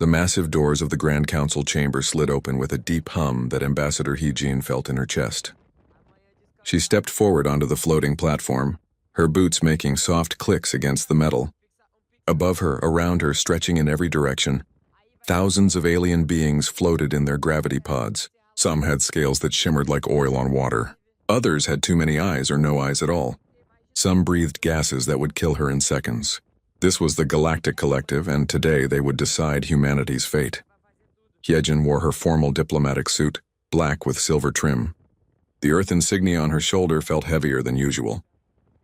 The massive doors of the Grand Council chamber slid open with a deep hum that Ambassador Hee-jin felt in her chest. She stepped forward onto the floating platform, her boots making soft clicks against the metal. Above her, around her, stretching in every direction, thousands of alien beings floated in their gravity pods. Some had scales that shimmered like oil on water. Others had too many eyes or no eyes at all. Some breathed gases that would kill her in seconds. This was the Galactic Collective, and today they would decide humanity's fate. Hyejin wore her formal diplomatic suit, black with silver trim. The Earth insignia on her shoulder felt heavier than usual.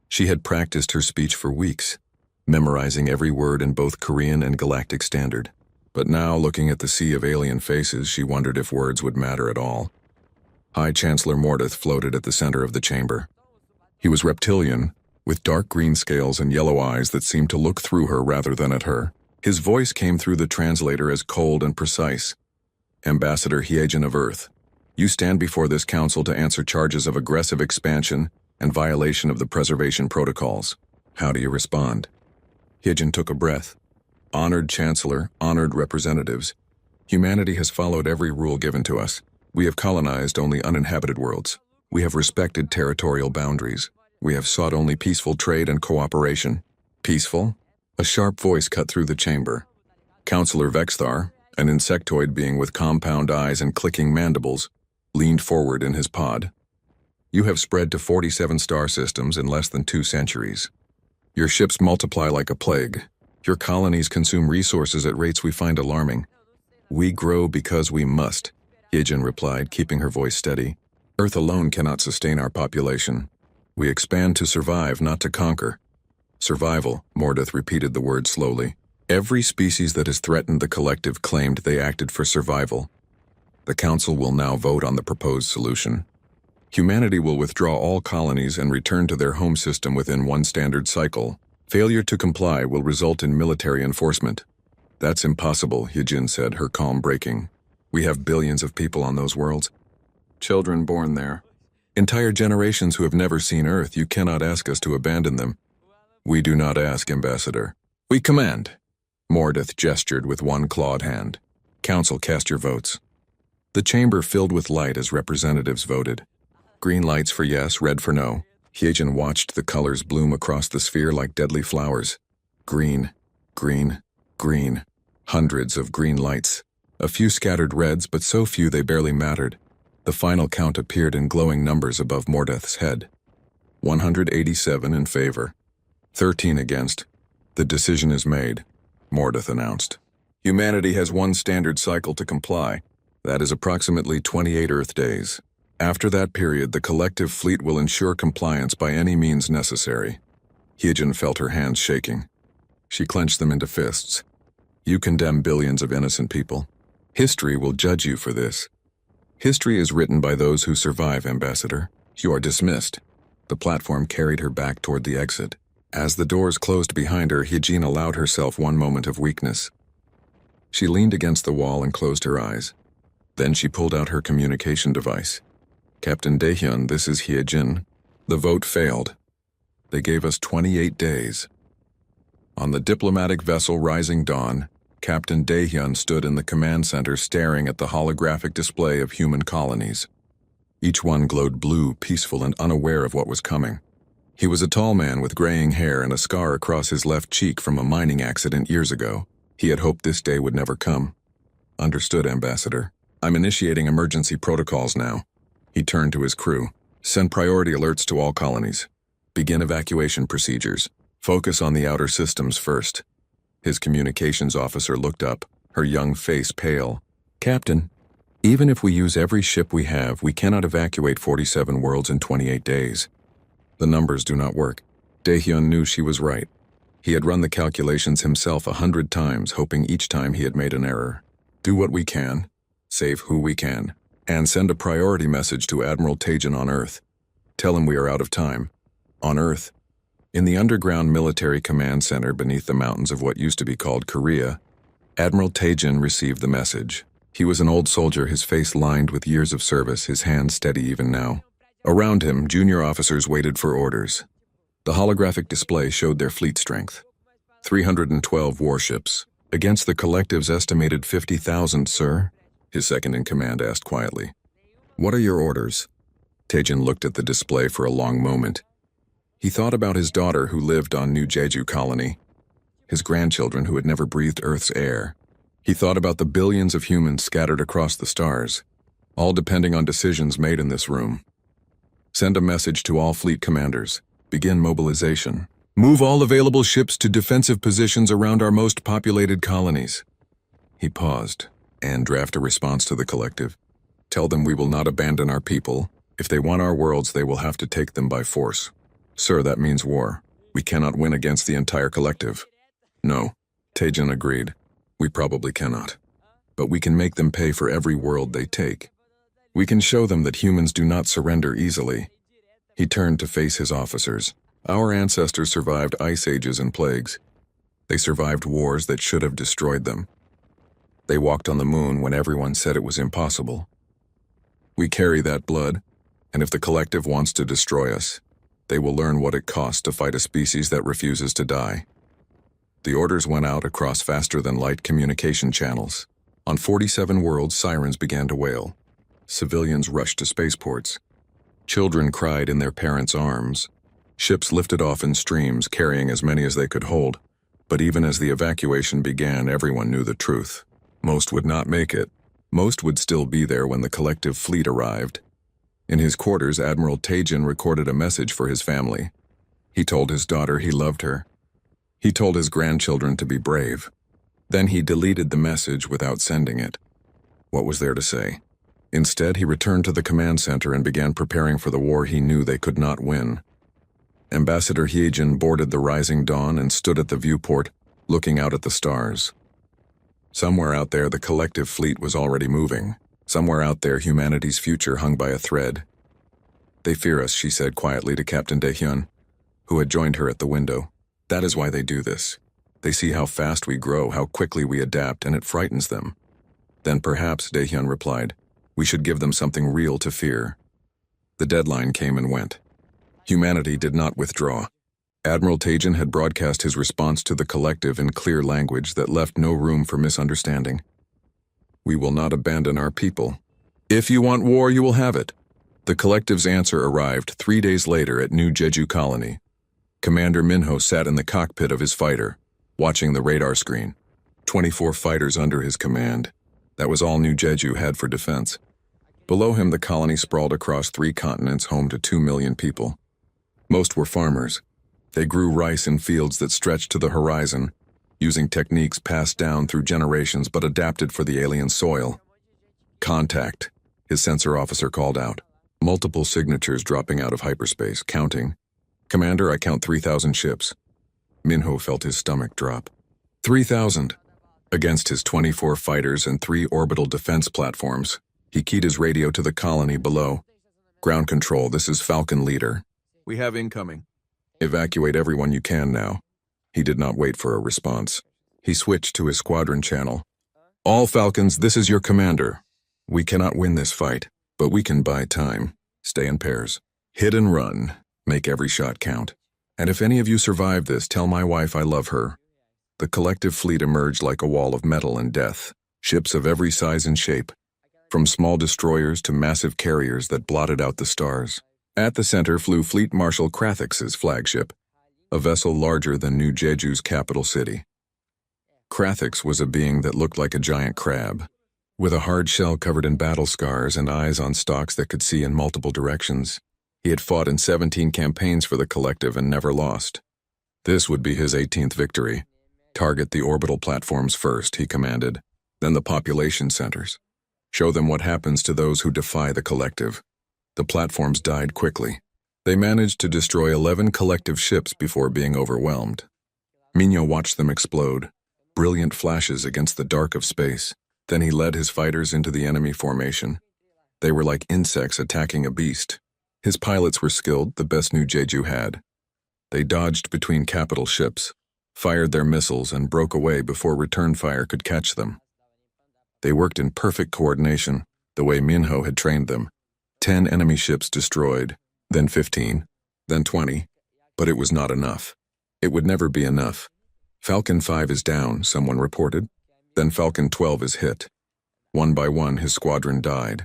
She had practiced her speech for weeks, memorizing every word in both Korean and Galactic Standard. But now, looking at the sea of alien faces, she wondered if words would matter at all. High Chancellor Mordeth floated at the center of the chamber. He was reptilian, with dark green scales and yellow eyes that seemed to look through her rather than at her. His voice came through the translator as cold and precise. Ambassador Hyejin of Earth, you stand before this council to answer charges of aggressive expansion and violation of the preservation protocols. How do you respond? Hyejin took a breath. Honored Chancellor, honored representatives, humanity has followed every rule given to us. We have colonized only uninhabited worlds. We have respected territorial boundaries. We have sought only peaceful trade and cooperation. Peaceful? A sharp voice cut through the chamber. Councillor Vexthar, an insectoid being with compound eyes and clicking mandibles, leaned forward in his pod. You have spread to 47 star systems in less than 2 centuries. Your ships multiply like a plague. Your colonies consume resources at rates we find alarming. We grow because we must, Hyejin replied, keeping her voice steady. Earth alone cannot sustain our population. We expand to survive, not to conquer. Survival, Mordeth repeated the word slowly. Every species that has threatened the collective claimed they acted for survival. The Council will now vote on the proposed solution. Humanity will withdraw all colonies and return to their home system within 1 standard cycle. Failure to comply will result in military enforcement. That's impossible, Hyejin said, her calm breaking. We have billions of people on those worlds. Children born there. Entire generations who have never seen Earth. You cannot ask us to abandon them. We do not ask, Ambassador. We command. Mordeth gestured with one clawed hand. Council, cast your votes. The chamber filled with light as representatives voted. Green lights for yes, red for no. Hyejin watched the colors bloom across the sphere like deadly flowers. Green, green, green. Hundreds of green lights. A few scattered reds, but so few they barely mattered. The final count appeared in glowing numbers above Mordeth's head. 187 in favor. 13 against. The decision is made, Mordeth announced. Humanity has 1 standard cycle to comply. That is approximately 28 Earth days. After that period, the collective fleet will ensure compliance by any means necessary. Hyejin felt her hands shaking. She clenched them into fists. You condemn billions of innocent people. History will judge you for this. History is written by those who survive, Ambassador. You are dismissed. The platform carried her back toward the exit. As the doors closed behind her, Hyejin allowed herself one moment of weakness. She leaned against the wall and closed her eyes. Then she pulled out her communication device. Captain Daehyun, this is Hyejin. The vote failed. They gave us 28 days. On the diplomatic vessel Rising Dawn, Captain Daehyun stood in the command center staring at the holographic display of human colonies. Each one glowed blue, peaceful, and unaware of what was coming. He was a tall man with graying hair and a scar across his left cheek from a mining accident years ago. He had hoped this day would never come. Understood, Ambassador. I'm initiating emergency protocols now. He turned to his crew. Send priority alerts to all colonies. Begin evacuation procedures. Focus on the outer systems first. His communications officer looked up, her young face pale. Captain, even if we use every ship we have, we cannot evacuate 47 worlds in 28 days. The numbers do not work. Daehyun knew she was right. He had run the calculations himself 100 times, hoping each time he had made an error. Do what we can, save who we can, and send a priority message to Admiral Taejin on Earth. Tell him we are out of time. On Earth, in the underground military command center beneath the mountains of what used to be called Korea, Admiral Taejin received the message. He was an old soldier, his face lined with years of service, his hands steady even now. Around him, junior officers waited for orders. The holographic display showed their fleet strength. 312 warships, Against the collective's estimated 50,000, sir, his second-in-command asked quietly. What are your orders? Taejin looked at the display for a long moment. He thought about his daughter who lived on New Jeju colony, his grandchildren who had never breathed Earth's air. He thought about the billions of humans scattered across the stars, all depending on decisions made in this room. Send a message to all fleet commanders. Begin mobilization. Move all available ships to defensive positions around our most populated colonies. He paused and drafted a response to the collective. Tell them we will not abandon our people. If they want our worlds, they will have to take them by force. Sir, that means war. We cannot win against the entire collective. No, Taejin agreed. We probably cannot. But we can make them pay for every world they take. We can show them that humans do not surrender easily. He turned to face his officers. Our ancestors survived ice ages and plagues. They survived wars that should have destroyed them. They walked on the moon when everyone said it was impossible. We carry that blood, and if the collective wants to destroy us, they will learn what it costs to fight a species that refuses to die. The orders went out across faster-than-light communication channels. On 47 worlds, sirens began to wail. Civilians rushed to spaceports. Children cried in their parents' arms. Ships lifted off in streams, carrying as many as they could hold. But even as the evacuation began, everyone knew the truth. Most would not make it. Most would still be there when the collective fleet arrived. In his quarters, Admiral Taejin recorded a message for his family. He told his daughter he loved her. He told his grandchildren to be brave. Then he deleted the message without sending it. What was there to say? Instead, he returned to the command center and began preparing for the war he knew they could not win. Ambassador Hyejin boarded the Rising Dawn and stood at the viewport, looking out at the stars. Somewhere out there, the collective fleet was already moving. Somewhere out there, humanity's future hung by a thread. They fear us, she said quietly to Captain Daehyun, who had joined her at the window. That is why they do this. They see how fast we grow, how quickly we adapt, and it frightens them. Then perhaps, Daehyun replied, we should give them something real to fear. The deadline came and went. Humanity did not withdraw. Admiral Taejin had broadcast his response to the collective in clear language that left no room for misunderstanding. We will not abandon our people. If you want war, you will have it. The collective's answer arrived 3 days later at New Jeju Colony. Commander Minho sat in the cockpit of his fighter, watching the radar screen. 24 fighters under his command. That was all New Jeju had for defense. Below him, the colony sprawled across 3 continents, home to 2 million people. Most were farmers. They grew rice in fields that stretched to the horizon, using techniques passed down through generations but adapted for the alien soil. Contact, his sensor officer called out. Multiple signatures dropping out of hyperspace, counting. Commander, I count 3,000 ships. Minho felt his stomach drop. 3,000. Against his 24 fighters and 3 orbital defense platforms, he keyed his radio to the colony below. Ground control, this is Falcon Leader. We have incoming. Evacuate everyone you can now. He did not wait for a response. He switched to his squadron channel. All Falcons, this is your commander. We cannot win this fight, but we can buy time. Stay in pairs. Hit and run. Make every shot count. And if any of you survive this, tell my wife I love her. The collective fleet emerged like a wall of metal and death. Ships of every size and shape, from small destroyers to massive carriers that blotted out the stars. At the center flew Fleet Marshal Krathix's flagship, a vessel larger than New Jeju's capital city. Krathix was a being that looked like a giant crab, with a hard shell covered in battle scars and eyes on stalks that could see in multiple directions. He had fought in 17 campaigns for the collective and never lost. This would be his 18th victory. Target the orbital platforms first, he commanded, then the population centers. Show them what happens to those who defy the collective. The platforms died quickly. They managed to destroy 11 collective ships before being overwhelmed. Minho watched them explode, brilliant flashes against the dark of space. Then he led his fighters into the enemy formation. They were like insects attacking a beast. His pilots were skilled, the best New Jeju had. They dodged between capital ships, fired their missiles, and broke away before return fire could catch them. They worked in perfect coordination, the way Minho had trained them. 10 enemy ships destroyed, then 15, then 20, but it was not enough. It would never be enough. Falcon 5 is down, someone reported. Then Falcon 12 is hit. One by one, his squadron died.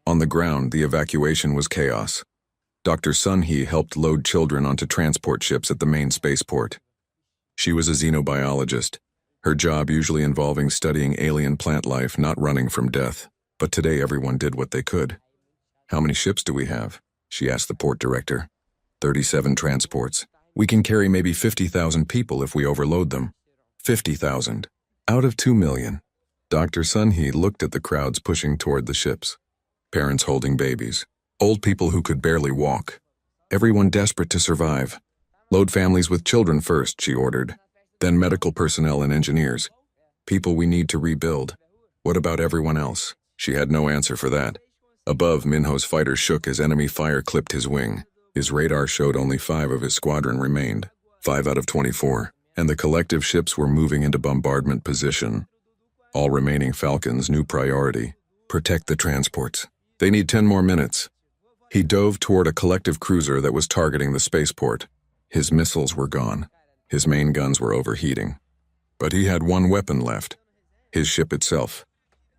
On the ground, the evacuation was chaos. Dr. Sun-hee helped load children onto transport ships at the main spaceport. She was a xenobiologist, her job usually involving studying alien plant life, not running from death. But today everyone did what they could. "How many ships do we have?" she asked the port director. 37 transports. We can carry maybe 50,000 people if we overload them. 50,000. Out of 2 million. Dr. Sun-hee looked at the crowds pushing toward the ships. Parents holding babies. Old people who could barely walk. Everyone desperate to survive. "Load families with children first," she ordered. "Then medical personnel and engineers. People we need to rebuild. What about everyone else?" She had no answer for that. Above, Minho's fighter shook as enemy fire clipped his wing. His radar showed only 5 of his squadron remained. 5 out of 24. And the collective ships were moving into bombardment position. All remaining Falcons' new priority: protect the transports. They need 10 more minutes. He dove toward a collective cruiser that was targeting the spaceport. His missiles were gone. His main guns were overheating. But he had one weapon left: his ship itself.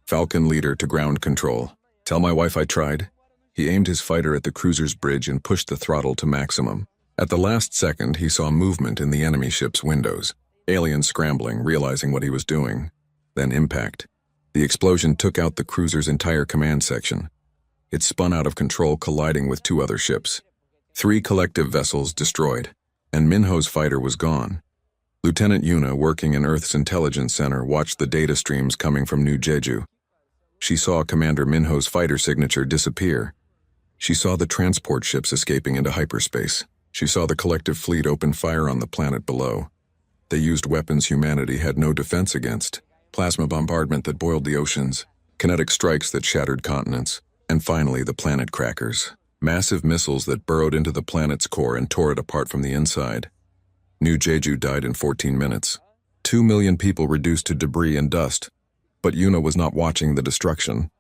Falcon leader to ground control. "Tell my wife I tried." He aimed his fighter at the cruiser's bridge and pushed the throttle to maximum. At the last second, he saw movement in the enemy ship's windows. Aliens scrambling, realizing what he was doing. Then impact. The explosion took out the cruiser's entire command section. It spun out of control, colliding with 2 other ships. 3 collective vessels destroyed, and Minho's fighter was gone. Lieutenant Yuna, working in Earth's intelligence center, watched the data streams coming from New Jeju. She saw Commander Minho's fighter signature disappear. She saw the transport ships escaping into hyperspace. She saw the collective fleet open fire on the planet below. They used weapons humanity had no defense against. Plasma bombardment that boiled the oceans, kinetic strikes that shattered continents, and finally the planet crackers. Massive missiles that burrowed into the planet's core and tore it apart from the inside. New Jeju died in 14 minutes. 2 million people reduced to debris and dust. But Yuna was not watching the destruction.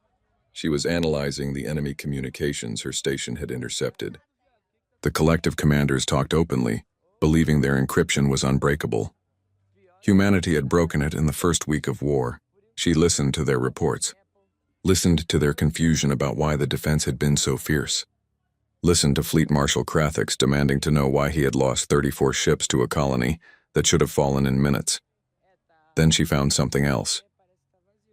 She was analyzing the enemy communications her station had intercepted. The collective commanders talked openly, believing their encryption was unbreakable. Humanity had broken it in the first week of war. She listened to their reports. Listened to their confusion about why the defense had been so fierce. Listened to Fleet Marshal Krathix demanding to know why he had lost 34 ships to a colony that should have fallen in minutes. Then she found something else.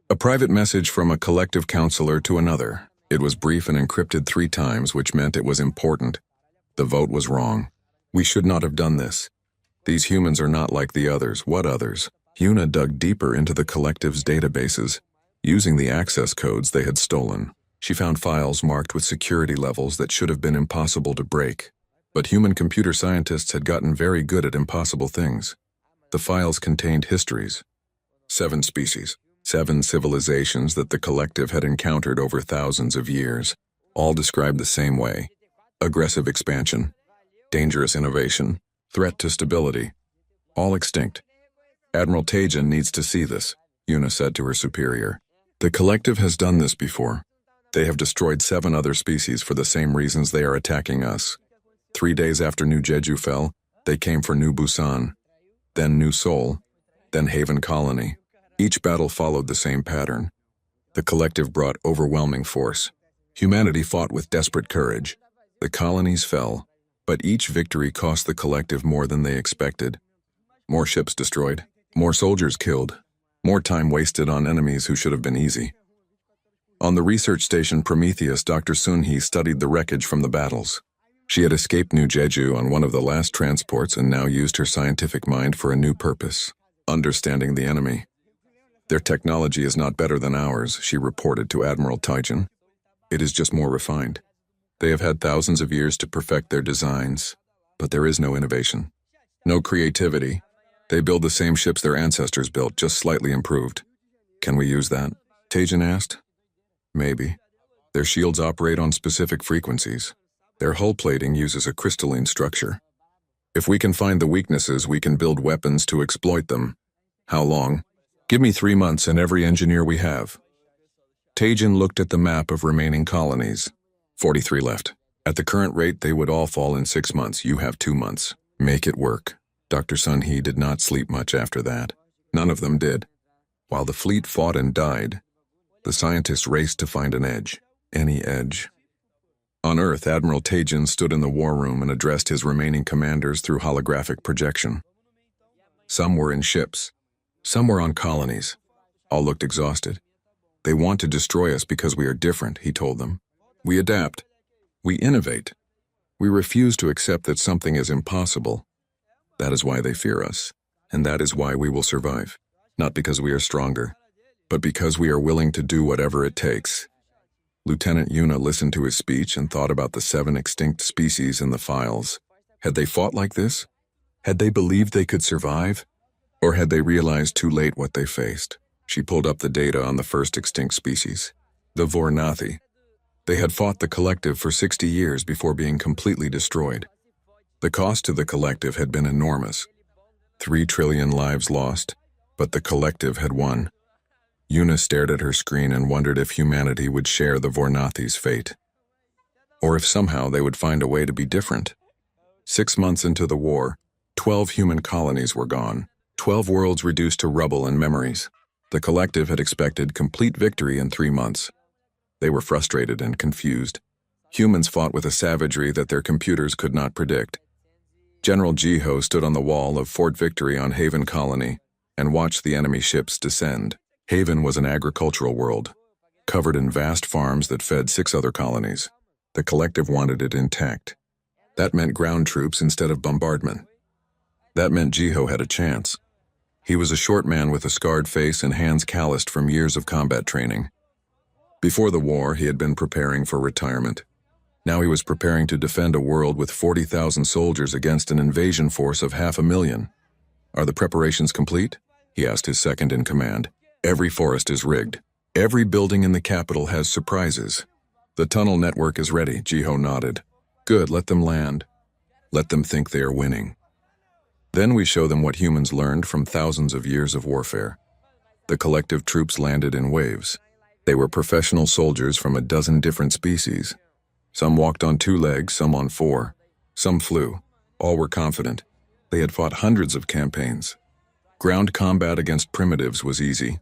A private message from a collective counselor to another. It was brief and encrypted 3 times, which meant it was important. The vote was wrong. We should not have done this. These humans are not like the others. What others? Yuna dug deeper into the collective's databases, using the access codes they had stolen. She found files marked with security levels that should have been impossible to break. But human computer scientists had gotten very good at impossible things. The files contained histories. 7 species. 7 civilizations that the collective had encountered over thousands of years, all described the same way: aggressive expansion, dangerous innovation, threat to stability, all extinct. "Admiral Tajan needs to see this," Yuna said to her superior. "The collective has done this before. They have destroyed 7 other species for the same reasons they are attacking us. 3 days after New Jeju fell, they came for New Busan, then New Seoul, then Haven Colony. Each battle followed the same pattern. The collective brought overwhelming force. Humanity fought with desperate courage. The colonies fell, but each victory cost the collective more than they expected. More ships destroyed, more soldiers killed, more time wasted on enemies who should have been easy." On the research station Prometheus, Dr. Sun-hee studied the wreckage from the battles. She had escaped New Jeju on one of the last transports and now used her scientific mind for a new purpose: understanding the enemy. "Their technology is not better than ours," she reported to Admiral Tajan. "It is just more refined. They have had thousands of years to perfect their designs, but there is no innovation. No creativity. They build the same ships their ancestors built, just slightly improved." "Can we use that?" Tajan asked. "Maybe. Their shields operate on specific frequencies. Their hull plating uses a crystalline structure. If we can find the weaknesses, we can build weapons to exploit them." "How long?" "Give me 3 months and every engineer we have." Tajan looked at the map of remaining colonies. 43 left. At the current rate, they would all fall in 6 months. You have 2 months. Make it work. Dr. Sun-hee did not sleep much after that. None of them did. While the fleet fought and died, the scientists raced to find an edge. Any edge. On Earth, Admiral Taejin stood in the war room and addressed his remaining commanders through holographic projection. Some were in ships. Some were on colonies. All looked exhausted. They want to destroy us because we are different, he told them. We adapt. We innovate. We refuse to accept that something is impossible. That is why they fear us, and that is why we will survive. Not because we are stronger, but because we are willing to do whatever it takes. Lieutenant Yuna listened to his speech and thought about the 7 extinct species in the files. Had they fought like this? Had they believed they could survive? Or had they realized too late what they faced? She pulled up the data on the first extinct species, the Vornathi. They had fought the collective for 60 years before being completely destroyed. The cost to the collective had been enormous. 3 trillion lives lost, but the collective had won. Yuna stared at her screen and wondered if humanity would share the Vornathi's fate. Or if somehow they would find a way to be different. 6 months into the war, 12 human colonies were gone, 12 worlds reduced to rubble and memories. The collective had expected complete victory in 3 months. They were frustrated and confused. Humans fought with a savagery that their computers could not predict. General Jiho stood on the wall of Fort Victory on Haven Colony and watched the enemy ships descend. Haven was an agricultural world, covered in vast farms that fed 6 other colonies. The collective wanted it intact. That meant ground troops instead of bombardment. That meant Jiho had a chance. He was a short man with a scarred face and hands calloused from years of combat training. Before the war, he had been preparing for retirement. Now he was preparing to defend a world with 40,000 soldiers against an invasion force of 500,000. Are the preparations complete? He asked his second in command. Every forest is rigged. Every building in the capital has surprises. The tunnel network is ready, Jiho nodded. Good, let them land. Let them think they are winning. Then we show them what humans learned from thousands of years of warfare. The collective troops landed in waves. They were professional soldiers from a dozen different species. Some walked on 2 legs, some on 4. Some flew. All were confident. They had fought hundreds of campaigns. Ground combat against primitives was easy.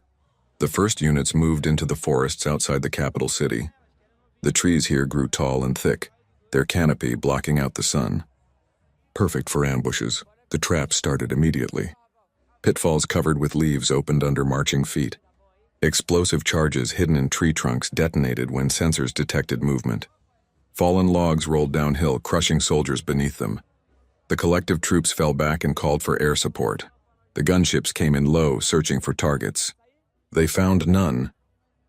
The first units moved into the forests outside the capital city. The trees here grew tall and thick, their canopy blocking out the sun. Perfect for ambushes. The traps started immediately. Pitfalls covered with leaves opened under marching feet. Explosive charges hidden in tree trunks detonated when sensors detected movement. Fallen logs rolled downhill, crushing soldiers beneath them. The collective troops fell back and called for air support. The gunships came in low, searching for targets. They found none.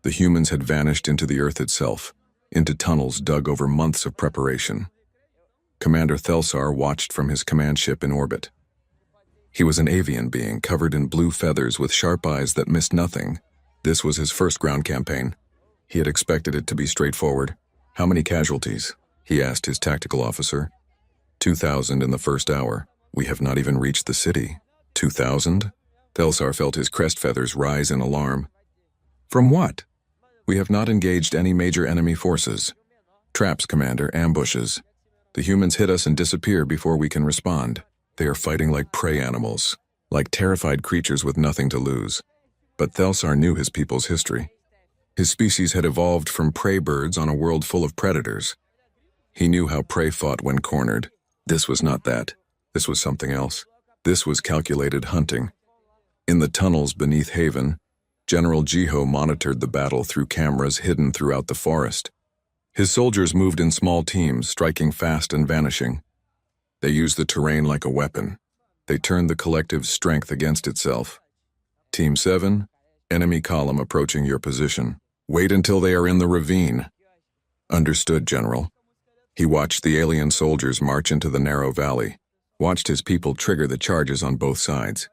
The humans had vanished into the earth itself, into tunnels dug over months of preparation. Commander Thelsar watched from his command ship in orbit. He was an avian being covered in blue feathers with sharp eyes that missed nothing. This was his first ground campaign. He had expected it to be straightforward. How many casualties? He asked his tactical officer. 2,000 in the first hour. We have not even reached the city. 2,000? Thelsar felt his crest feathers rise in alarm. From what? We have not engaged any major enemy forces. Traps, Commander, ambushes. The humans hit us and disappear before we can respond. They are fighting like prey animals, like terrified creatures with nothing to lose. But Thelsar knew his people's history. His species had evolved from prey birds on a world full of predators. He knew how prey fought when cornered. This was not that. This was something else. This was calculated hunting. In the tunnels beneath Haven, General Jiho monitored the battle through cameras hidden throughout the forest. His soldiers moved in small teams, striking fast and vanishing. They used the terrain like a weapon. They turned the collective's strength against itself. Team 7, enemy column approaching your position. Wait until they are in the ravine. Understood, General. He watched the alien soldiers march into the narrow valley, watched his people trigger the charges on both sides.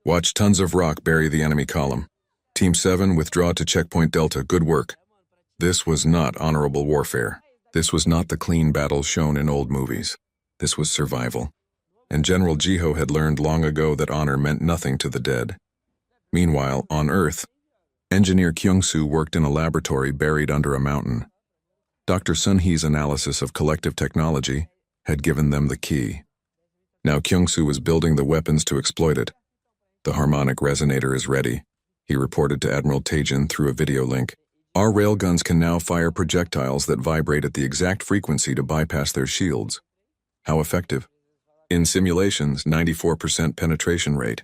Watched tons of rock bury the enemy column. Team 7, withdraw to checkpoint Delta. Good work. This was not honorable warfare. This was not the clean battles shown in old movies. This was survival. And General Jiho had learned long ago that honor meant nothing to the dead. Meanwhile, on Earth, Engineer Kyung-soo worked in a laboratory buried under a mountain. Dr. Sun-hee's analysis of collective technology had given them the key. Now Kyung-soo was building the weapons to exploit it. The harmonic resonator is ready, he reported to Admiral Taejin through a video link. Our railguns can now fire projectiles that vibrate at the exact frequency to bypass their shields. How effective? In simulations, 94% penetration rate.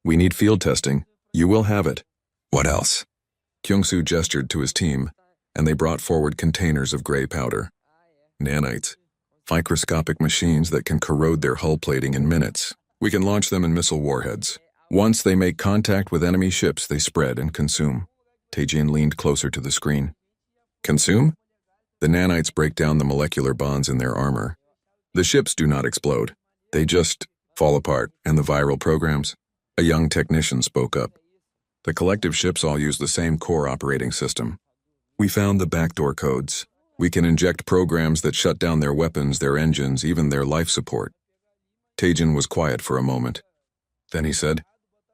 We need field testing. You will have it. What else? Kyung-soo gestured to his team, and they brought forward containers of gray powder. Nanites. Microscopic machines that can corrode their hull plating in minutes. We can launch them in missile warheads. Once they make contact with enemy ships, they spread and consume. Taejin leaned closer to the screen. Consume? The nanites break down the molecular bonds in their armor. The ships do not explode. They just fall apart. And the viral programs? A young technician spoke up. The collective ships all use the same core operating system. We found the backdoor codes. We can inject programs that shut down their weapons, their engines, even their life support. Taejin was quiet for a moment. Then he said,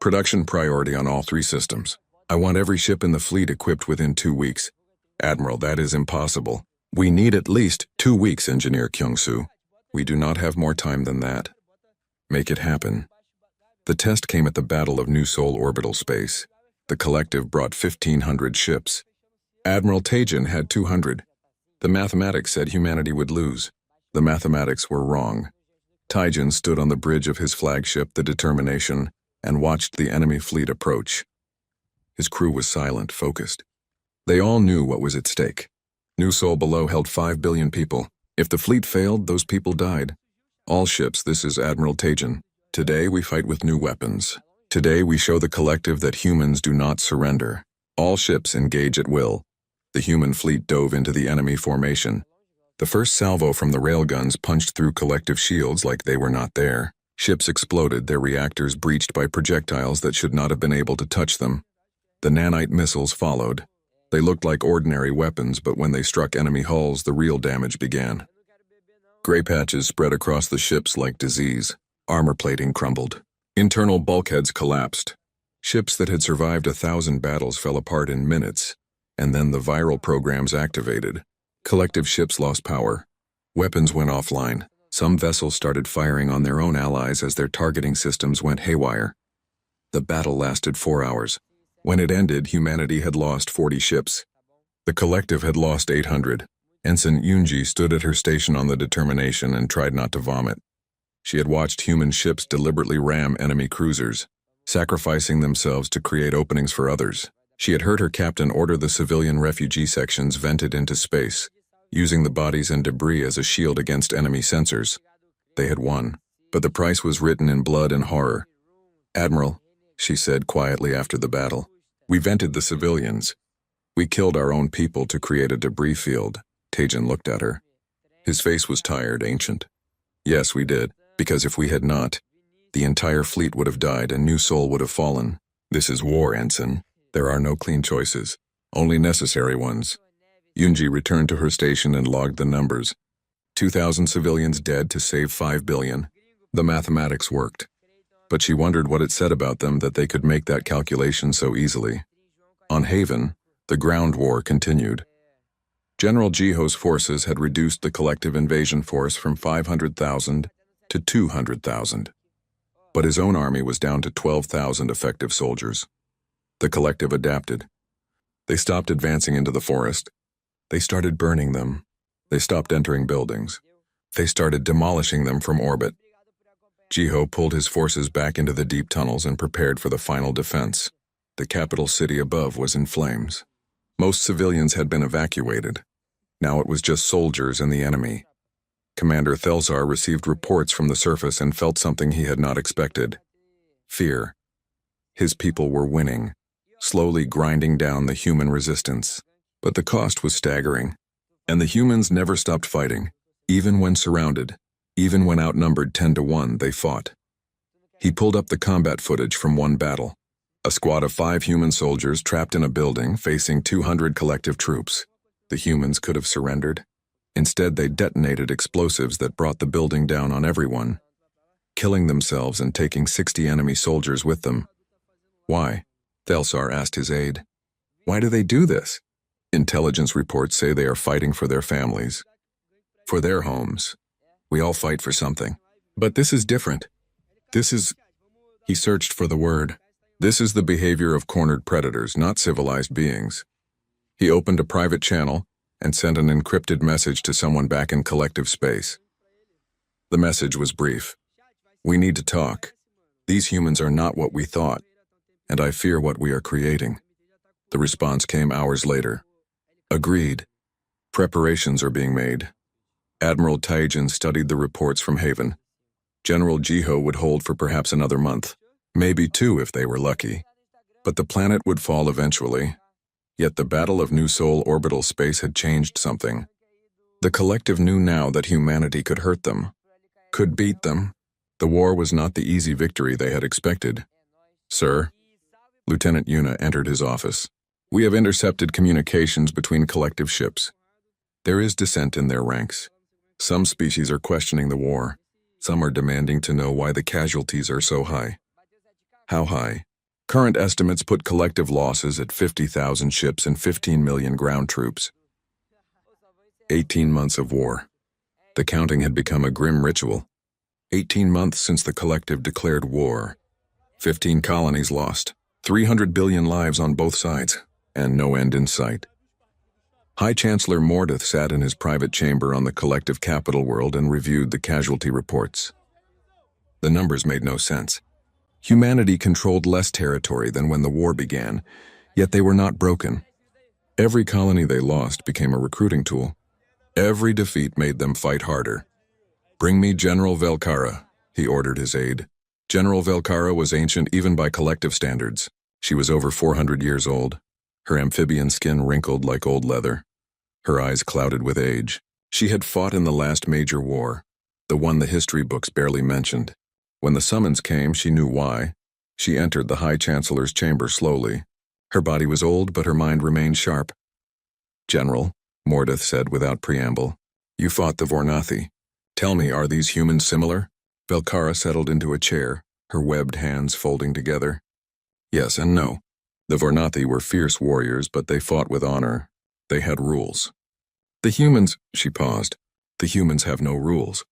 production priority on all 3 systems. I want every ship in the fleet equipped within 2 weeks. Admiral, that is impossible. We need at least 2 weeks, Engineer Kyung-soo. We do not have more time than that. Make it happen. The test came at the Battle of New Seoul orbital space. The collective brought 1,500 ships. Admiral Taejin had 200. The mathematics said humanity would lose. The mathematics were wrong. Taejin stood on the bridge of his flagship, the Determination, and watched the enemy fleet approach. His crew was silent, focused. They all knew what was at stake. New Seoul below held 5 billion people. If the fleet failed, those people died. All ships, this is Admiral Taejin. Today we fight with new weapons. Today we show the collective that humans do not surrender. All ships engage at will. The human fleet dove into the enemy formation. The first salvo from the railguns punched through collective shields like they were not there. Ships exploded, their reactors breached by projectiles that should not have been able to touch them. The nanite missiles followed. They looked like ordinary weapons, but when they struck enemy hulls, the real damage began. Gray patches spread across the ships like disease. Armor plating crumbled. Internal bulkheads collapsed. Ships that had survived 1,000 battles fell apart in minutes, and then the viral programs activated. Collective ships lost power. Weapons went offline. Some vessels started firing on their own allies as their targeting systems went haywire. The battle lasted 4 hours. When it ended, humanity had lost 40 ships. The collective had lost 800. Ensign Yoonji stood at her station on the Determination and tried not to vomit. She had watched human ships deliberately ram enemy cruisers, sacrificing themselves to create openings for others. She had heard her captain order the civilian refugee sections vented into space, using the bodies and debris as a shield against enemy sensors. They had won, but the price was written in blood and horror. Admiral, she said quietly after the battle, we vented the civilians. We killed our own people to create a debris field. Taejin looked at her. His face was tired, ancient. Yes, we did, because if we had not, the entire fleet would have died and New Seoul would have fallen. This is war, Ensign. There are no clean choices, only necessary ones. Yoonji returned to her station and logged the numbers. 2,000 civilians dead to save 5 billion. The mathematics worked. But she wondered what it said about them that they could make that calculation so easily. On Haven, the ground war continued. General Jiho's forces had reduced the collective invasion force from 500,000 to 200,000. But his own army was down to 12,000 effective soldiers. The collective adapted. They stopped advancing into the forest. They started burning them. They stopped entering buildings. They started demolishing them from orbit. Jiho pulled his forces back into the deep tunnels and prepared for the final defense. The capital city above was in flames. Most civilians had been evacuated. Now it was just soldiers and the enemy. Commander Thelsar received reports from the surface and felt something he had not expected. Fear. His people were winning, slowly grinding down the human resistance. But the cost was staggering, and the humans never stopped fighting. Even when surrounded, even when outnumbered 10 to 1, they fought. He pulled up the combat footage from one battle. A squad of 5 human soldiers trapped in a building facing 200 collective troops. The humans could have surrendered. Instead, they detonated explosives that brought the building down on everyone, killing themselves and taking 60 enemy soldiers with them. Why? Thelsar asked his aide. Why do they do this? Intelligence reports say they are fighting for their families, for their homes. We all fight for something. But this is different. This is... He searched for the word. This is the behavior of cornered predators, not civilized beings. He opened a private channel and sent an encrypted message to someone back in collective space. The message was brief. We need to talk. These humans are not what we thought, and I fear what we are creating. The response came hours later. Agreed. Preparations are being made. Admiral Taijin studied the reports from Haven. General Jiho would hold for perhaps another month, maybe 2 if they were lucky. But the planet would fall eventually. Yet the battle of New Sol orbital space had changed something. The collective knew now that humanity could hurt them, could beat them. The war was not the easy victory they had expected. Sir, Lieutenant Yuna entered his office. We have intercepted communications between collective ships. There is dissent in their ranks. Some species are questioning the war. Some are demanding to know why the casualties are so high. How high? Current estimates put collective losses at 50,000 ships and 15 million ground troops. 18 months of war. The counting had become a grim ritual. 18 months since the collective declared war. 15 colonies lost. 300 billion lives on both sides, and no end in sight. High Chancellor Mordeth sat in his private chamber on the collective capital world and reviewed the casualty reports. The numbers made no sense. Humanity controlled less territory than when the war began, yet they were not broken. Every colony they lost became a recruiting tool. Every defeat made them fight harder. Bring me General Velkara, he ordered his aide. General Velkara was ancient even by collective standards. She was over 400 years old, her amphibian skin wrinkled like old leather, her eyes clouded with age. She had fought in the last major war, the one the history books barely mentioned. When the summons came, she knew why. She entered the High Chancellor's chamber slowly. Her body was old, but her mind remained sharp. General, Mordeth said without preamble, you fought the Vornathi. Tell me, are these humans similar? Velkara settled into a chair, her webbed hands folding together. Yes and no. The Vornathi were fierce warriors, but they fought with honor. They had rules. The humans, she paused, the humans have no rules.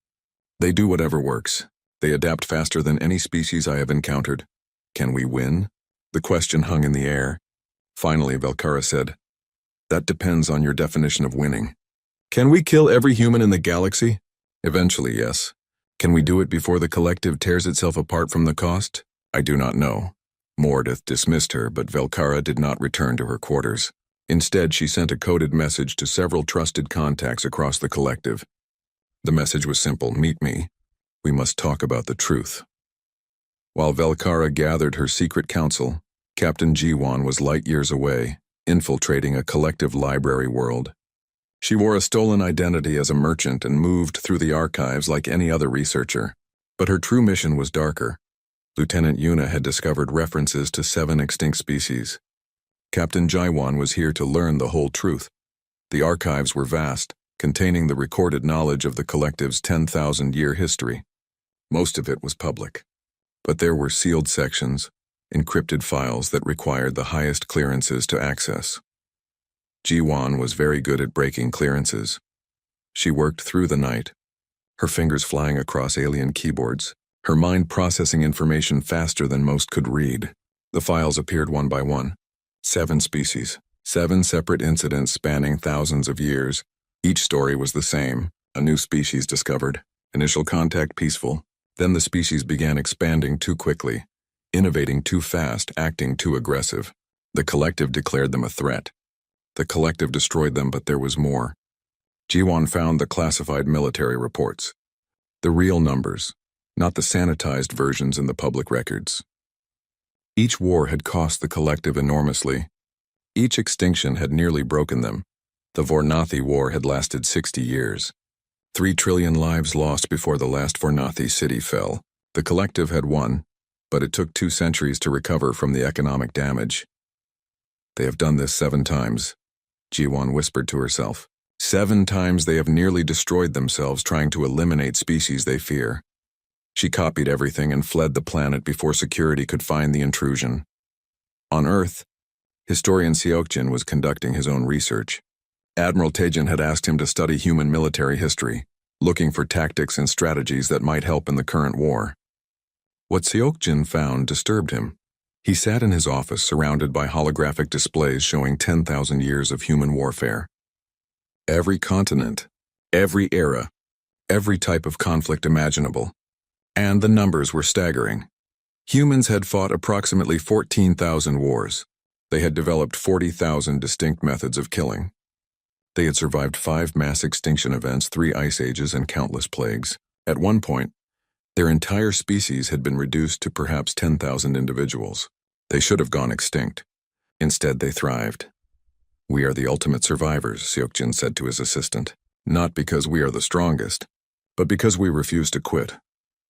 They do whatever works. They adapt faster than any species I have encountered. Can we win? The question hung in the air. Finally, Velkara said, that depends on your definition of winning. Can we kill every human in the galaxy? Eventually, yes. Can we do it before the collective tears itself apart from the cost? I do not know. Mordeth dismissed her, but Velkara did not return to her quarters. Instead, she sent a coded message to several trusted contacts across the collective. The message was simple: meet me. We must talk about the truth. While Velkara gathered her secret council, Captain Jiwan was light years away, infiltrating a collective library world. She wore a stolen identity as a merchant and moved through the archives like any other researcher. But her true mission was darker. Lieutenant Yuna had discovered references to 7 extinct species. Captain Jiwan was here to learn the whole truth. The archives were vast, containing the recorded knowledge of the collective's 10,000-year history. Most of it was public. But there were sealed sections, encrypted files that required the highest clearances to access. Jiwan was very good at breaking clearances. She worked through the night, her fingers flying across alien keyboards, her mind processing information faster than most could read. The files appeared one by one. 7 species, 7 separate incidents spanning thousands of years. Each story was the same: a new species discovered, initial contact peaceful. Then the species began expanding too quickly, innovating too fast, acting too aggressive. The collective declared them a threat. The collective destroyed them, but there was more. Jiwan found the classified military reports. The real numbers, not the sanitized versions in the public records. Each war had cost the collective enormously. Each extinction had nearly broken them. The Vornathi War had lasted 60 years. 3 trillion lives lost before the last Vornathi city fell. The collective had won, but it took 2 centuries to recover from the economic damage. They have done this 7 times, Jiwan whispered to herself. 7 times they have nearly destroyed themselves trying to eliminate species they fear. She copied everything and fled the planet before security could find the intrusion. On Earth, historian Seokjin was conducting his own research. Admiral Taijin had asked him to study human military history. looking for tactics and strategies that might help in the current war. What Seokjin found disturbed him. He sat in his office surrounded by holographic displays showing 10,000 years of human warfare. Every continent, every era, every type of conflict imaginable. And the numbers were staggering. Humans had fought approximately 14,000 wars. They had developed 40,000 distinct methods of killing. They had survived 5 mass extinction events, 3 ice ages, and countless plagues. At one point, their entire species had been reduced to perhaps 10,000 individuals. They should have gone extinct. Instead, they thrived. "We are the ultimate survivors," Seokjin said to his assistant. "Not because we are the strongest, but because we refuse to quit."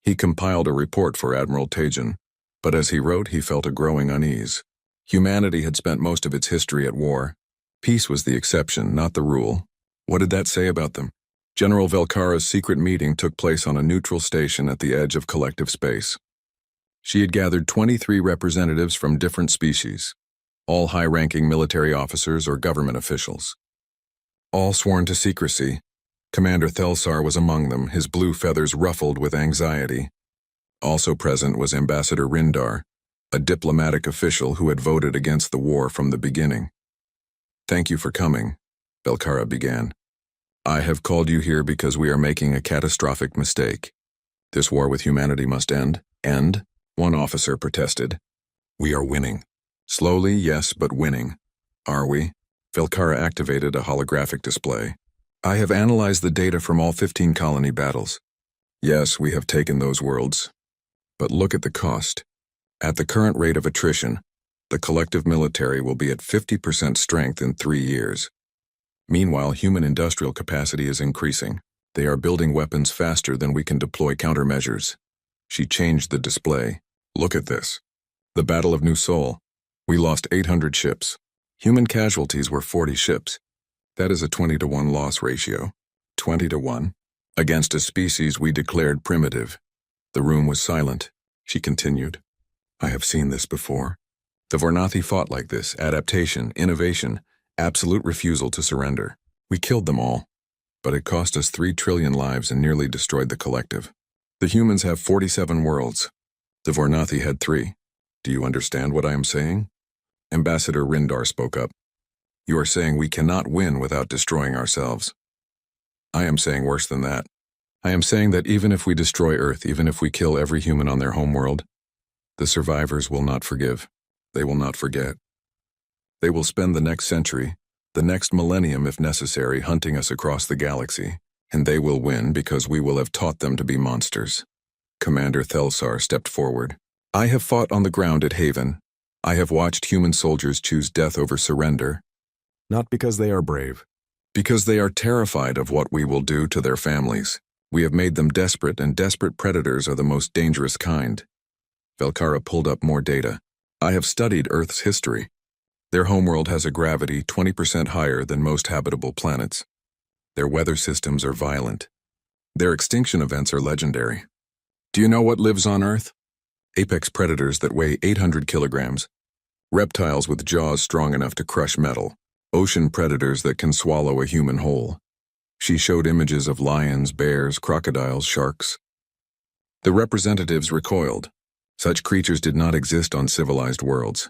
He compiled a report for Admiral Taejin, but as he wrote, he felt a growing unease. Humanity had spent most of its history at war. Peace was the exception, not the rule. What did that say about them? General Velkara's secret meeting took place on a neutral station at the edge of collective space. She had gathered 23 representatives from different species, all high-ranking military officers or government officials. All sworn to secrecy. Commander Thelsar was among them, his blue feathers ruffled with anxiety. Also present was Ambassador Rindar, a diplomatic official who had voted against the war from the beginning. "Thank you for coming," Velkara began. "I have called you here because we are making a catastrophic mistake. This war with humanity must end." "End?" one officer protested. "We are winning. Slowly, yes, but winning." "Are we?" Velkara activated a holographic display. "I have analyzed the data from all 15 colony battles. Yes, we have taken those worlds. But look at the cost. At the current rate of attrition, the collective military will be at 50% strength in 3 years. Meanwhile, human industrial capacity is increasing. They are building weapons faster than we can deploy countermeasures." She changed the display. "Look at this. The Battle of New Seoul. We lost 800 ships. Human casualties were 40 ships. That is a 20-to-1 loss ratio. 20-to-1. Against a species we declared primitive." The room was silent. She continued. "I have seen this before. The Vornathi fought like this: adaptation, innovation, absolute refusal to surrender. We killed them all. But it cost us 3 trillion lives and nearly destroyed the collective. The humans have 47 worlds. The Vornathi had 3. Do you understand what I am saying?" Ambassador Rindar spoke up. "You are saying we cannot win without destroying ourselves." "I am saying worse than that. I am saying that even if we destroy Earth, even if we kill every human on their homeworld, the survivors will not forgive. They will not forget. They will spend the next century, the next millennium if necessary, hunting us across the galaxy, and they will win because we will have taught them to be monsters." Commander Thelsar stepped forward. "I have fought on the ground at Haven. I have watched human soldiers choose death over surrender. Not because they are brave, because they are terrified of what we will do to their families. We have made them desperate, and desperate predators are the most dangerous kind." Velkara pulled up more data. "I have studied Earth's history. Their homeworld has a gravity 20% higher than most habitable planets. Their weather systems are violent. Their extinction events are legendary. Do you know what lives on Earth? Apex predators that weigh 800 kilograms, reptiles with jaws strong enough to crush metal, ocean predators that can swallow a human whole." She showed images of lions, bears, crocodiles, sharks. The representatives recoiled. Such creatures did not exist on civilized worlds.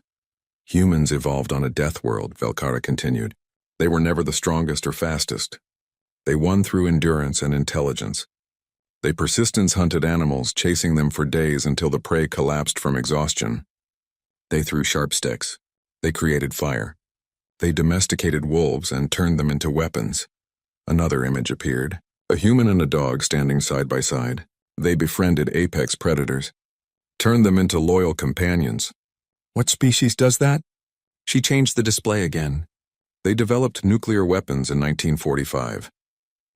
"Humans evolved on a death world," Velkara continued. "They were never the strongest or fastest. They won through endurance and intelligence. They persistence hunted animals, chasing them for days until the prey collapsed from exhaustion. They threw sharp sticks. They created fire. They domesticated wolves and turned them into weapons." Another image appeared. A human and a dog standing side by side. They befriended apex predators, turned them into loyal companions. "What species does that?" She changed the display again. "They developed nuclear weapons in 1945.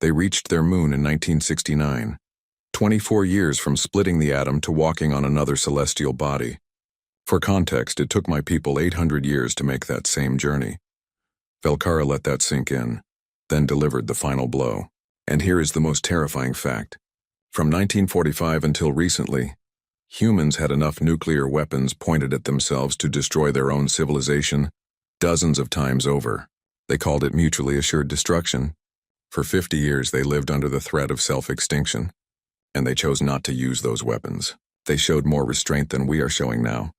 They reached their moon in 1969. 24 years from splitting the atom to walking on another celestial body. For context, it took my people 800 years to make that same journey." Velkara let that sink in, then delivered the final blow. "And here is the most terrifying fact. From 1945 until recently, humans had enough nuclear weapons pointed at themselves to destroy their own civilization dozens of times over. They called it mutually assured destruction. For 50 years, they lived under the threat of self-extinction, and they chose not to use those weapons. They showed more restraint than we are showing now.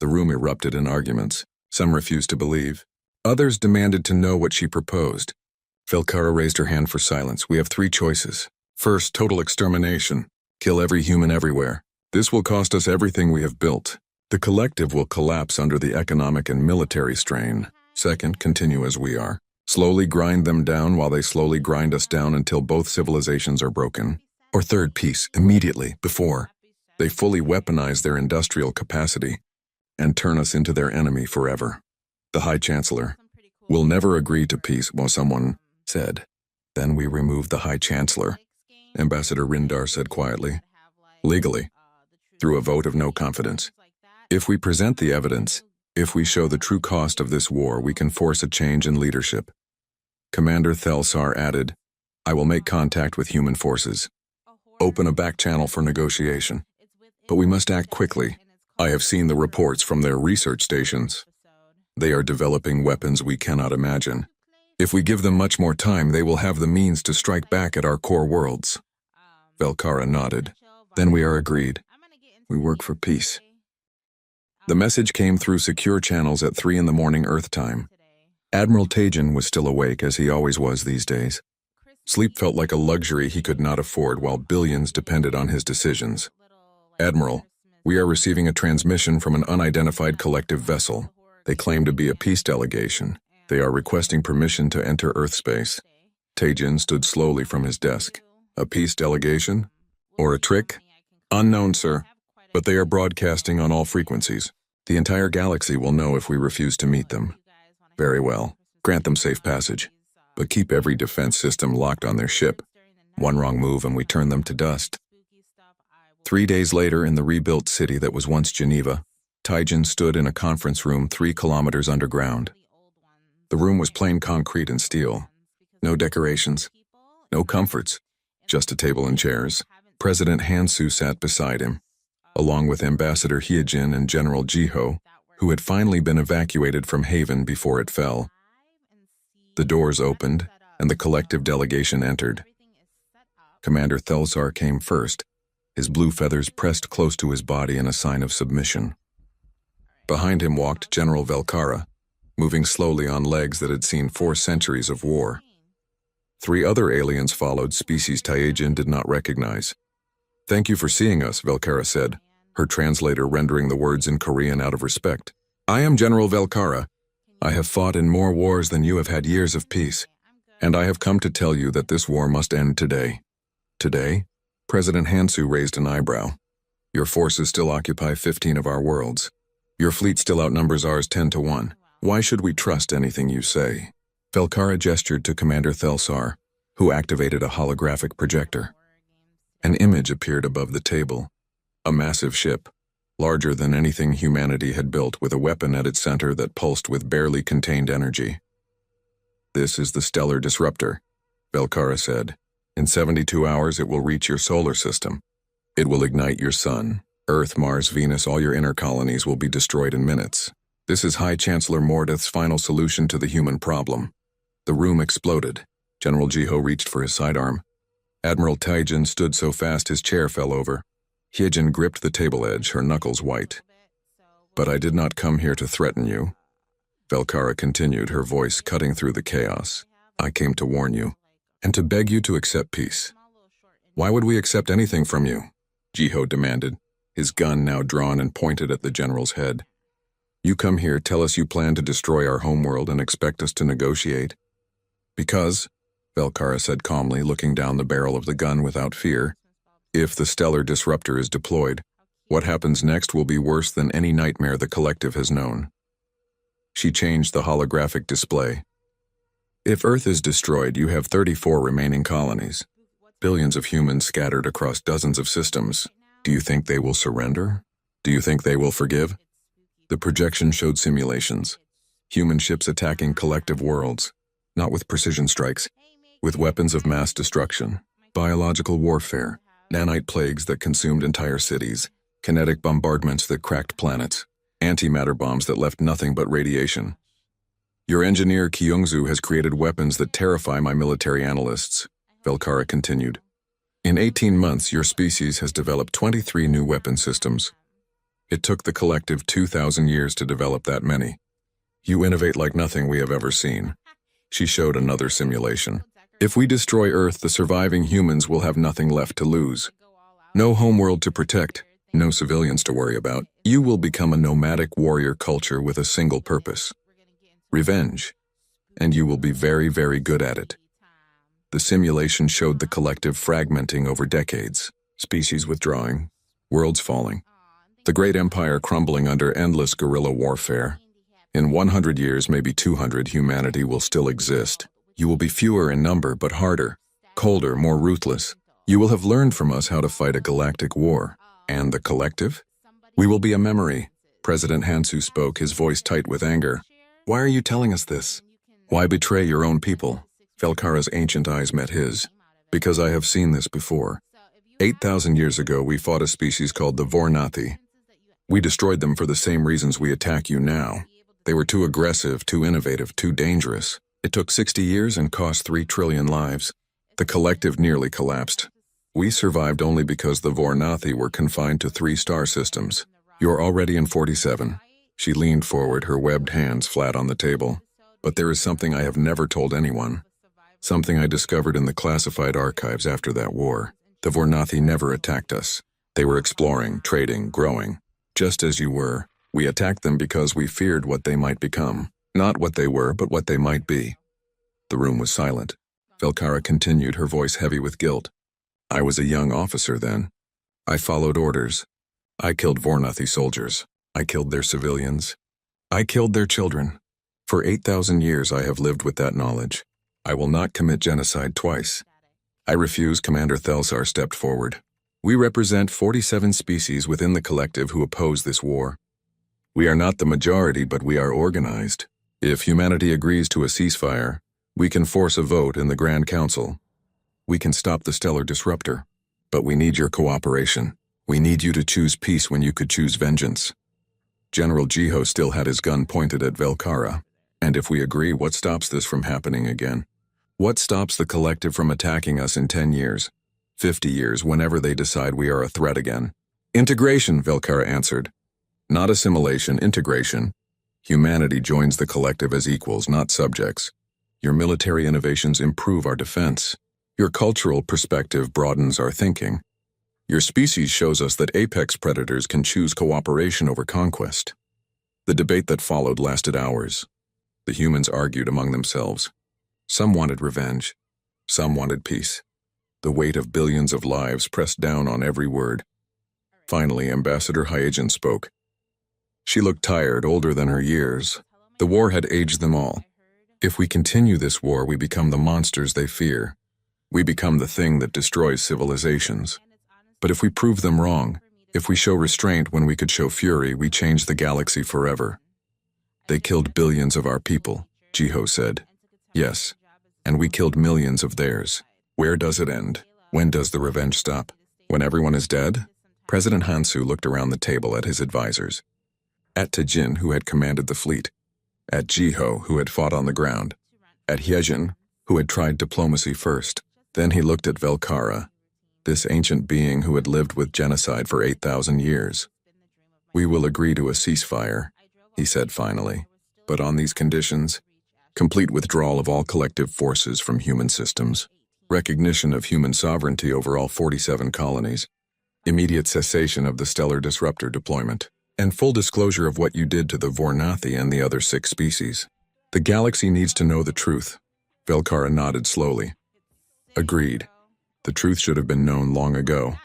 The room erupted in arguments. Some refused to believe. Others demanded to know what she proposed. Velkara raised her hand for silence. We have 3 choices. First, total extermination. Kill every human everywhere. This will cost us everything we have built. The collective will collapse under the economic and military strain. Second, continue as we are. Slowly grind them down while they slowly grind us down until both civilizations are broken. Or third, peace, immediately, before they fully weaponize their industrial capacity and turn us into their enemy forever. The High Chancellor will never agree to peace, well, someone said. Then we removed the High Chancellor, Ambassador Rindar said quietly. Legally, through a vote of no confidence. If we present the evidence, if we show the true cost of this war, we can force a change in leadership. Commander Thelsar added, I will make contact with human forces. Open a back channel for negotiation. But we must act quickly. I have seen the reports from their research stations. They are developing weapons we cannot imagine. If we give them much more time, they will have the means to strike back at our core worlds. Velkara nodded. Then we are agreed. We work for peace. The message came through secure channels at 3 a.m. Earth time. Admiral Tajin was still awake, as he always was these days. Sleep felt like a luxury he could not afford while billions depended on his decisions. Admiral, we are receiving a transmission from an unidentified collective vessel. They claim to be a peace delegation. They are requesting permission to enter Earth space. Tajin stood slowly from his desk. A peace delegation? Or a trick? Unknown, sir. But they are broadcasting on all frequencies. The entire galaxy will know if we refuse to meet them. Very well. Grant them safe passage. But keep every defense system locked on their ship. One wrong move and we turn them to dust. 3 days later, in the rebuilt city that was once Geneva, Tajin stood in a conference room 3 kilometers underground. The room was plain concrete and steel. No decorations, no comforts, just a table and chairs. President Hansu sat beside him, along with Ambassador Hyejin and General Jiho, who had finally been evacuated from Haven before it fell. The doors opened, and the collective delegation entered. Commander Thelsar came first, his blue feathers pressed close to his body in a sign of submission. Behind him walked General Velkara, moving slowly on legs that had seen 4 centuries of war. 3 other aliens followed, species Tyajin did not recognize. Thank you for seeing us, Velkara said, her translator rendering the words in Korean out of respect. I am General Velkara. I have fought in more wars than you have had years of peace, and I have come to tell you that this war must end today. Today? President Hansu raised an eyebrow. Your forces still occupy 15 of our worlds. Your fleet still outnumbers ours 10 to 1. Why should we trust anything you say? Velkara gestured to Commander Thelsar, who activated a holographic projector. An image appeared above the table. A massive ship, larger than anything humanity had built, with a weapon at its center that pulsed with barely contained energy. This is the Stellar Disruptor, Velkara said. In 72 hours it will reach your solar system. It will ignite your sun. Earth, Mars, Venus, all your inner colonies will be destroyed in minutes. This is High Chancellor Mordeth's final solution to the human problem. The room exploded. General Jiho reached for his sidearm. Admiral Tajin stood so fast his chair fell over. Hyejin gripped the table edge, her knuckles white. But I did not come here to threaten you. Velkara continued, her voice cutting through the chaos. I came to warn you, and to beg you to accept peace. Why would we accept anything from you? Jiho demanded, his gun now drawn and pointed at the general's head. You come here, tell us you plan to destroy our homeworld and expect us to negotiate? Because, Velkara said calmly, looking down the barrel of the gun without fear, if the Stellar Disruptor is deployed, what happens next will be worse than any nightmare the collective has known. She changed the holographic display. If Earth is destroyed, you have 34 remaining colonies. Billions of humans scattered across dozens of systems. Do you think they will surrender? Do you think they will forgive? The projection showed simulations. Human ships attacking collective worlds, not with precision strikes, with weapons of mass destruction, biological warfare, nanite plagues that consumed entire cities, kinetic bombardments that cracked planets, antimatter bombs that left nothing but radiation. Your engineer Kyungzu has created weapons that terrify my military analysts, Velkara continued. In 18 months, your species has developed 23 new weapon systems. It took the collective 2,000 years to develop that many. You innovate like nothing we have ever seen. She showed another simulation. If we destroy Earth, the surviving humans will have nothing left to lose. No homeworld to protect, no civilians to worry about. You will become a nomadic warrior culture with a single purpose: revenge. And you will be very, very good at it. The simulation showed the collective fragmenting over decades, species withdrawing, worlds falling, the great empire crumbling under endless guerrilla warfare. In 100 years, maybe 200, humanity will still exist. You will be fewer in number, but harder, colder, more ruthless. You will have learned from us how to fight a galactic war. And the collective? We will be a memory. President Hansu spoke, his voice tight with anger. Why are you telling us this? Why betray your own people? Velkara's ancient eyes met his. Because I have seen this before. 8,000 years ago, we fought a species called the Vornathi. We destroyed them for the same reasons we attack you now. They were too aggressive, too innovative, too dangerous. It took 60 years and cost 3 trillion lives. The collective nearly collapsed. We survived only because the Vornathi were confined to 3 star systems. You're already in 47. She leaned forward, her webbed hands flat on the table. But there is something I have never told anyone. Something I discovered in the classified archives after that war. The Vornathi never attacked us. They were exploring, trading, growing. Just as you were. We attacked them because we feared what they might become. Not what they were, but what they might be. The room was silent. Velkara continued, her voice heavy with guilt. I was a young officer then. I followed orders. I killed Vornathi soldiers. I killed their civilians. I killed their children. For 8,000 years I have lived with that knowledge. I will not commit genocide twice. I refuse. Commander Thelsar stepped forward. We represent 47 species within the collective who oppose this war. We are not the majority, but we are organized. If humanity agrees to a ceasefire, we can force a vote in the Grand Council. We can stop the stellar disruptor. But we need your cooperation. We need you to choose peace when you could choose vengeance. General Jiho still had his gun pointed at Velkara. And if we agree, what stops this from happening again? What stops the collective from attacking us in 10 years, 50 years, whenever they decide we are a threat again? Integration, Velkara answered. Not assimilation, integration. Humanity joins the collective as equals, not subjects. Your military innovations improve our defense. Your cultural perspective broadens our thinking. Your species shows us that apex predators can choose cooperation over conquest. The debate that followed lasted hours. The humans argued among themselves. Some wanted revenge. Some wanted peace. The weight of billions of lives pressed down on every word. Finally, Ambassador Hyejin spoke. She looked tired, older than her years. The war had aged them all. If we continue this war, we become the monsters they fear. We become the thing that destroys civilizations. But if we prove them wrong, if we show restraint when we could show fury, we change the galaxy forever. They killed billions of our people, Jiho said. Yes, and we killed millions of theirs. Where does it end? When does the revenge stop? When everyone is dead? President Hansu looked around the table at his advisors. At Tajin, who had commanded the fleet. At Jiho, who had fought on the ground. At Hyejin, who had tried diplomacy first. Then he looked at Velkara, this ancient being who had lived with genocide for 8,000 years. We will agree to a ceasefire, he said finally, but on these conditions: complete withdrawal of all collective forces from human systems, recognition of human sovereignty over all 47 colonies, immediate cessation of the stellar disruptor deployment, and full disclosure of what you did to the Vornathi and the other 6 species. The galaxy needs to know the truth. Velkara nodded slowly. Agreed. The truth should have been known long ago.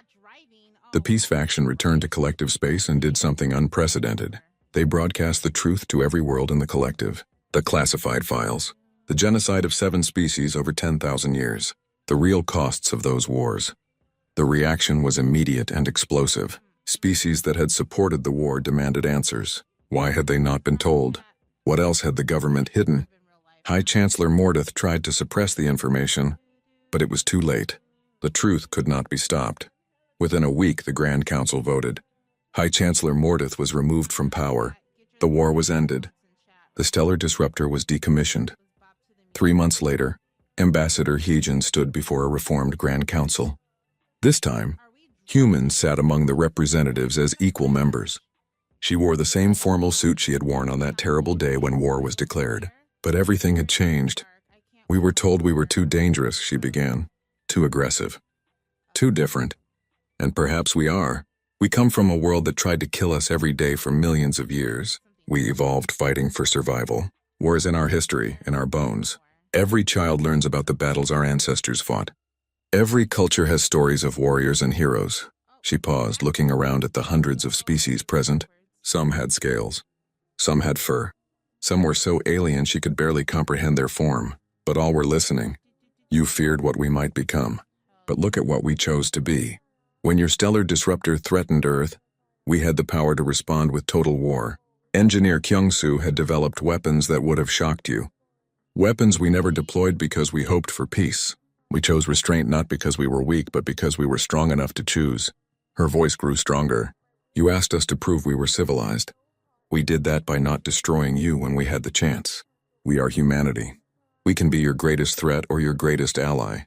The Peace faction returned to collective space and did something unprecedented. They broadcast the truth to every world in the collective. The classified files. The genocide of 7 species over 10,000 years. The real costs of those wars. The reaction was immediate and explosive. Species that had supported the war demanded answers. Why had they not been told? What else had the government hidden? High Chancellor Mordeth tried to suppress the information, but it was too late. The truth could not be stopped. Within a week, the Grand Council voted. High Chancellor Mordeth was removed from power. The war was ended. The stellar disruptor was decommissioned. 3 months later, Ambassador Heejin stood before a reformed Grand Council. This time, humans sat among the representatives as equal members. She wore the same formal suit she had worn on that terrible day when war was declared. But everything had changed. We were told we were too dangerous, she began. Too aggressive. Too different. And perhaps we are. We come from a world that tried to kill us every day for millions of years. We evolved fighting for survival. War is in our history, in our bones. Every child learns about the battles our ancestors fought. Every culture has stories of warriors and heroes. She paused, looking around at the hundreds of species present. Some had scales. Some had fur. Some were so alien she could barely comprehend their form. But all were listening. You feared what we might become. But look at what we chose to be. When your stellar disruptor threatened Earth, we had the power to respond with total war. Engineer Kyung-soo had developed weapons that would have shocked you. Weapons we never deployed because we hoped for peace. We chose restraint not because we were weak, but because we were strong enough to choose. Her voice grew stronger. You asked us to prove we were civilized. We did that by not destroying you when we had the chance. We are humanity. We can be your greatest threat or your greatest ally.